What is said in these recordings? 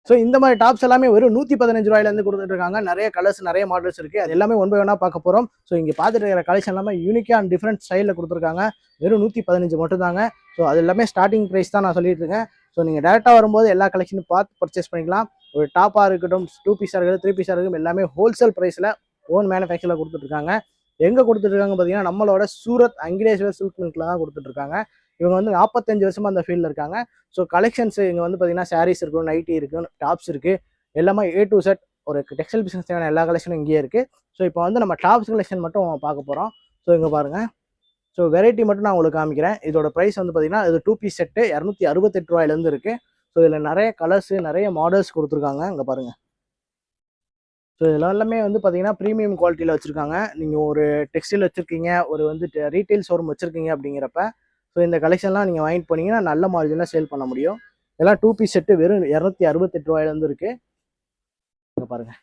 So இந்த மாதிரி tops எல்லாமே வெறும் 115 ரூபாயிலேருந்து கொடுத்துட்டு இருக்காங்க. நிறைய கலர்ஸ் நிறைய மாடல்ஸ் இருக்குது. அது எல்லாமே ஒன் பை ஒன்னாக பார்க்க போகிறோம். ஸோ இங்கே பார்த்துட்டு இருக்கிற கலெக்ஷன் எல்லாமே யூனிக்காக அண்ட் டிஃப்ரெண்ட் ஸ்டைலில் கொடுத்துருக்காங்க. வெறும் 115 மட்டும் தாங்க. ஸோ அது எல்லாமே ஸ்டார்டிங் ப்ரைஸ் தான் நான் சொல்லிட்டு இருக்கேன். ஸோ நீங்கள் டேரெக்டாக வரும்போது எல்லா கலெக்ஷனும் பார்த்து பர்ச்சேஸ் பண்ணிக்கலாம். ஒரு டாப்பாக இருக்கட்டும், 2 பீஸாக இருக்கட்டும், 3 பீஸாக இருக்கட்டும், எல்லாமே ஹோல்சேல் ப்ரைஸில் ஓன் மேனுஃபேக்சரில் கொடுத்துட்ருக்காங்க. எங்கே கொடுத்துட்ருக்காங்க பார்த்தீங்கன்னா நம்மளோட சூரத் அங்கிலேஸ்வர் சில்க் மில்கில் தான் கொடுத்துட்ருக்காங்க. இவங்க வந்து 45 வருஷமாக அந்த ஃபீல்டில் இருக்காங்க. ஸோ கலெக்ஷன்ஸ் இங்கே வந்து பார்த்தீங்கன்னா சாரீஸ் இருக்கும், நைட்டி இருக்கும், டாப்ஸ் இருக்குது, எல்லாமே A to Z ஒரு டெக்ஸ்டைல் பிஸ்னஸ் தேவையான எல்லா கலெக்ஷனும் இங்கேயே இருக்குது. ஸோ இப்போ வந்து நம்ம டாப்ஸ் கலெக்ஷன் மட்டும் பார்க்க போகிறோம். ஸோ இங்கே பாருங்கள். ஸோ வெரைட்டி மட்டும் நான் உங்களுக்கு காமிக்கிறேன். இதோட ப்ரைஸ் வந்து பார்த்தீங்கன்னா இது 2 பீஸ் செட்டு 268 ரூபாயிலேருந்து இருக்குது. ஸோ இதில் நிறைய கலர்ஸு நிறைய மாடல்ஸ் கொடுத்துருக்காங்க. இங்கே பாருங்கள். ஸோ இதெல்லாம் எல்லாமே வந்து பார்த்தீங்கன்னா ப்ரீமியம் குவாலிட்டியில் வச்சுருக்காங்க. நீங்கள் ஒரு டெக்ஸ்டைல் வச்சுருக்கீங்க, ஒரு வந்து ரீட்டைல் ஷோரூம் வச்சுருக்கீங்க அப்படிங்கிறப்ப ஸோ இந்த கலெக்ஷன்லாம் நீங்கள் வாங்கிட்டு போனீங்கன்னா நல்ல மார்ஜினில் சேல் பண்ண முடியும். இதெல்லாம் 2 பீஸ் செட்டு வெறும் 268 ரூபாயிலேருந்து இருக்குது. இங்கே பாருங்கள்.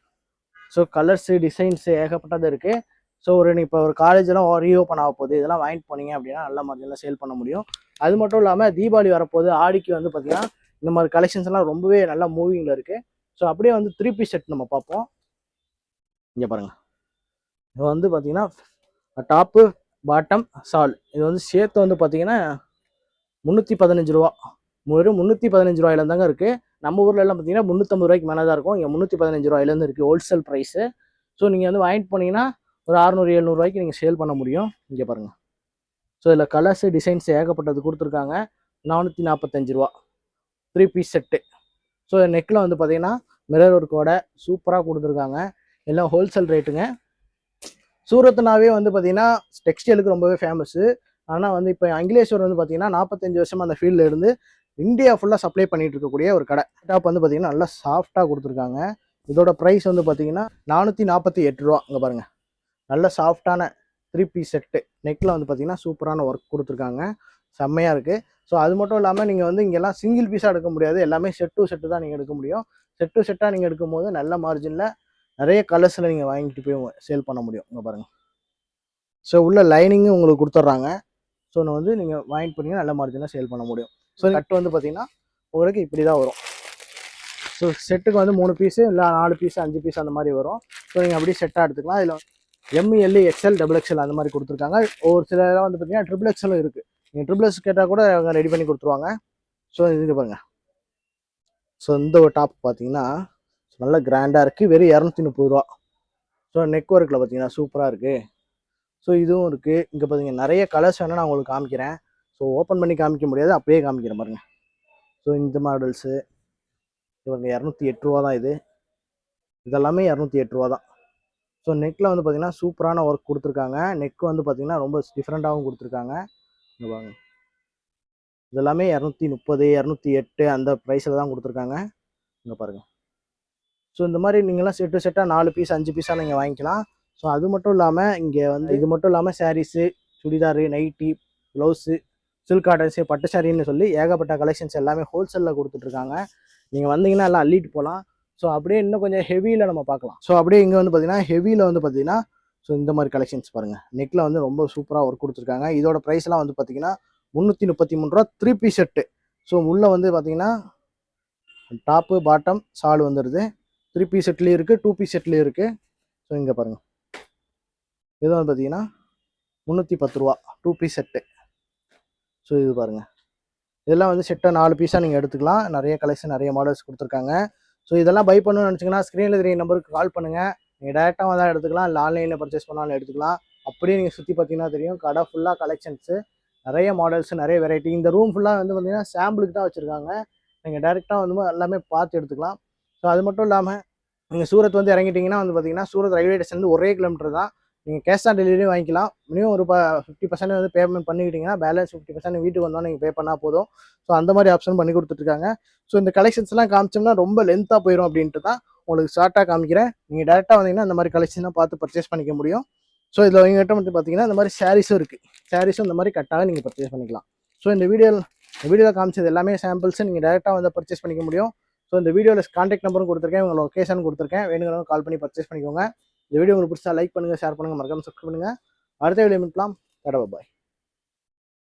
ஸோ கலர்ஸு டிசைன்ஸு ஏகப்பட்டது இருக்குது. ஸோ இப்போ ஒரு காலேஜெலாம் ரீஓப்பன் ஆக போகுது, இதெல்லாம் வாங்கிட்டு போனீங்க அப்படின்னா நல்ல மார்ஜினில் சேல் பண்ண முடியும். அது மட்டும் இல்லாமல் தீபாவளி வரப்போகுது, ஆடிக்கு வந்து பார்த்தீங்கன்னா இந்த மாதிரி கலெக்ஷன்ஸ் எல்லாம் ரொம்பவே நல்லா மூவிங்கில் இருக்குது. ஸோ அப்படியே வந்து 3 பீஸ் செட் நம்ம பார்ப்போம். இங்கே பாருங்கள். இது வந்து பார்த்தீங்கன்னா டாப்பு பாட்டம் சால் இது வந்து சேர்த்து வந்து பார்த்தீங்கன்னா 315 ரூபா. வெறும் 315 ரூபாயில தாங்க இருக்குது. நம்ம ஊரில் எல்லாம் பார்த்தீங்கன்னா 350 ரூபாய்க்கு மேலே தான் இருக்கும். இங்கே 315 ரூபாயிலேருந்து இருக்குது ஹோல்சேல் ப்ரைஸு. ஸோ நீங்கள் வந்து வாங்கிட்டு போனீங்கன்னா ஒரு 600-700 ரூபாய்க்கு நீங்கள் சேல் பண்ண முடியும். இங்கே பாருங்கள். ஸோ இதில் கலர்ஸு டிசைன்ஸ் ஏகப்பட்டது கொடுத்துருக்காங்க. 445 ரூபா 3 பீஸ் செட்டு. ஸோ நெக்கில் வந்து பார்த்தீங்கன்னா மிரர் ஒர்க்கோட சூப்பராக கொடுத்துருக்காங்க. எல்லாம் ஹோல்சேல் ரேட்டுங்க. சூரத்னாவே வந்து பார்த்தீங்கன்னா டெக்ஸ்டைலுக்கு ரொம்பவே ஃபேமஸ்ஸு. ஆனால் வந்து இப்போ அங்கிலேஸ்வர் வந்து பார்த்தீங்கன்னா 45 வருஷமாக அந்த ஃபீல்டில் இருந்து இந்தியா ஃபுல்லாக சப்ளை பண்ணிட்டு இருக்கக்கூடிய ஒரு கடை. டாப் வந்து பார்த்தீங்கன்னா நல்லா சாஃப்டாக கொடுத்துருக்காங்க. இதோட ப்ரைஸ் வந்து பார்த்தீங்கன்னா 448 ரூபா. இங்கே பாருங்கள். நல்ல சாஃப்டான 3 பீஸ் செட்டு. நெக்கில் வந்து பார்த்தீங்கன்னா சூப்பரான ஒர்க் கொடுத்துருக்காங்க. செம்மையாக இருக்குது. ஸோ அது மட்டும் இல்லாமல் நீங்கள் வந்து இங்கெல்லாம் சிங்கிள் பீஸாக எடுக்க முடியாது, எல்லாமே செட் டு செட்டு தான் நீங்கள் எடுக்க முடியும். செட் டு செட்டாக நீங்கள் எடுக்கும்போது நல்ல மார்ஜினில் நிறைய கலர்ஸில் நீங்கள் வாங்கிட்டு போய் சேல் பண்ண முடியும். இங்கே பாருங்கள். ஸோ உள்ள லைனிங்கும் உங்களுக்கு கொடுத்துட்றாங்க. ஸோ நான் வந்து நீங்கள் வாங்கிட்டு போனீங்கன்னா நல்ல மார்ஜினாக சேல் பண்ண முடியும். ஸோ கட்டு வந்து பார்த்தீங்கன்னா உங்களுக்கு இப்படி தான் வரும். ஸோ செட்டுக்கு வந்து 3 பீஸு இல்லை 4 பீஸு 5 பீஸ் அந்த மாதிரி வரும். ஸோ நீங்கள் அப்படியே செட்டாக எடுத்துக்கலாம். இதில் ML XL XXL அந்த மாதிரி கொடுத்துருக்காங்க. ஒரு சில வந்து பார்த்தீங்கன்னா XXL இருக்குது. நீங்கள் XXS கேட்டால் கூட அவங்க ரெடி பண்ணி கொடுத்துருவாங்க. ஸோ இது பாருங்கள். ஸோ இந்த ஒரு டாப் பார்த்தீங்கன்னா நல்லா கிராண்டாக இருக்குது. வெறும் 230 ரூபா. ஸோ நெக் ஒர்க்கில் பார்த்தீங்கன்னா சூப்பராக இருக்குது. ஸோ இதுவும் இருக்குது. இங்கே பார்த்தீங்கன்னா நிறைய கலர்ஸ் வேணால் நான் உங்களுக்கு காமிக்கிறேன். ஸோ ஓப்பன் பண்ணி காமிக்க முடியாது, அப்படியே காமிக்கிறேன் பாருங்கள். ஸோ இந்த மாடல்ஸு இவங்க 208 ரூபா தான். இதெல்லாமே 208 ரூபா தான். ஸோ நெக்கில் வந்து பார்த்தீங்கன்னா சூப்பரான ஒர்க் கொடுத்துருக்காங்க. நெக் வந்து பார்த்தீங்கன்னா ரொம்ப டிஃப்ரெண்ட்டாகவும் கொடுத்துருக்காங்க. இங்கே பாருங்க. இதெல்லாமே 230 208 அந்த ப்ரைஸில் தான் கொடுத்துருக்காங்க. இங்கே பாருங்கள். ஸோ இந்த மாதிரி நீங்கள்லாம் செட்டு செட்டாக 4 பீஸ் 5 பீஸாக நீங்கள் வாங்கிக்கலாம். ஸோ அது மட்டும் இல்லாமல் இங்கே வந்து இது மட்டும் இல்லாமல் saris, chudidar, nighty, blouse, silk cottons, பட்டு சாரின்னு சொல்லி ஏகப்பட்ட கலெக்ஷன்ஸ் எல்லாமே ஹோல்சேலில் கொடுத்துட்ருக்காங்க. நீங்கள் வந்தீங்கன்னா எல்லாம் அள்ளிட்டு போகலாம். ஸோ அப்படியே இன்னும் கொஞ்சம் ஹெவியில் நம்ம பார்க்கலாம். ஸோ அப்படியே இங்கே வந்து பார்த்தீங்கன்னா ஹெவியில் வந்து பார்த்தீங்கன்னா ஸோ இந்த மாதிரி கலெக்ஷன்ஸ் பாருங்கள். நெக்கில் வந்து ரொம்ப சூப்பராக ஒர்க் கொடுத்துருக்காங்க. இதோட ப்ரைஸ்லாம் வந்து பார்த்தீங்கன்னா 333 ரூபா 3 பீஸ் செட்டு. ஸோ உள்ளே வந்து பார்த்தீங்கன்னா டாப்பு பாட்டம் சால் வந்துடுது. 3 பீஸ் செட்லேயும் இருக்குது, 2 பீஸ் செட்லேயும் இருக்குது. ஸோ இங்கே பாருங்கள். இது வந்து பார்த்தீங்கன்னா 310 ரூபா 2 பீஸ் செட்டு. ஸோ இது பாருங்கள். இதெல்லாம் வந்து செட்டை 4 பீஸாக நீங்கள் எடுத்துக்கலாம். நிறைய கலெக்ஷன் நிறைய மாடல்ஸ் கொடுத்துருக்காங்க. ஸோ இதெல்லாம் பை பண்ணணும்னு நினச்சிங்கன்னா ஸ்க்ரீனில் தெரிய நம்பருக்கு கால் பண்ணுங்கள். நீங்கள் டேரெக்டாக வந்தால் எடுத்துக்கலாம், இல்லை ஆன்லைனில் பர்ச்சேஸ் பண்ணாலும் எடுத்துக்கலாம். அப்படியே நீங்கள் சுற்றி பார்த்தீங்கன்னா தெரியும், கடை ஃபுல்லாக கலெக்ஷன்ஸு, நிறைய மாடல்ஸு, நிறைய வெரைட்டி. இந்த ரூம் ஃபுல்லாக வந்து பார்த்தீங்கன்னா சாம்பிளுக்கு தான் வச்சுருக்காங்க. நீங்கள் டேரெக்டாக வந்து எல்லாமே பார்த்து எடுத்துக்கலாம். ஸோ அது மட்டும் இல்லாமல் நீங்கள் சூரத் வந்து இறங்கிட்டிங்கன்னா வந்து பார்த்தீங்கன்னா சூரத் ரயில்வே ஸ்டேஷன்லேருந்து 1 கிலோமீட்டர் தான். நீங்கள் கேஷ் ஆன் டெலிவரி வாங்கிக்கலாம். மினிமம் ஒரு 50% வந்து பேமெண்ட் பண்ணிக்கிட்டிங்கன்னா பேலன்ஸ் 50% வீட்டுக்கு வந்தால் நீங்கள் பே பண்ணால் போதும். ஸோ அந்த மாதிரி ஆப்ஷன் பண்ணி கொடுத்துட்ருக்காங்க. ஸோ இந்த கலெக்ஷன்ஸ்லாம் காமிச்சோம்னா ரொம்ப லென்த்தாக போயிடும் அப்படின்ட்டு தான் உங்களுக்கு ஷார்ட்டாக காமிக்கிறேன். நீங்கள் டேரெக்டாக வந்தீங்கன்னா இந்த மாதிரி கலெக்ஷன்லாம் பார்த்து பர்ச்சேஸ் பண்ணிக்க முடியும். ஸோ இதில் எங்கள்கிட்ட வந்து பார்த்தீங்கன்னா இந்த மாதிரி சாரீஸும் இருக்குது. சாரீஸும் இந்த மாதிரி கட்டாக நீங்கள் பர்ச்சேஸ் பண்ணிக்கலாம். ஸோ இந்த வீடியோவில் காமிச்சது எல்லாமே சாம்பிள்ஸு, நீங்கள் டேரெக்டாக வந்து பர்ச்சேஸ் பண்ணிக்க முடியும். ஸோ இந்த வீடியோவில் கான்டாக்ட் நம்பரும் கொடுத்துருக்கேன், உங்கள் லொக்கேஷன் கொடுத்துருக்கேன். வேணுங்கிறவங்க கால் பண்ணி பர்ச்சேஸ் பண்ணிக்கோங்க. இந்த வீடியோ உங்களுக்கு பிடிச்சா லைக் பண்ணுங்கள், ஷேர் பண்ணுங்கள், மறக்காம சப்ஸ்கிரைப் பண்ணுங்கள். அடுத்த வீடியோ மீட்லாம். பாய்.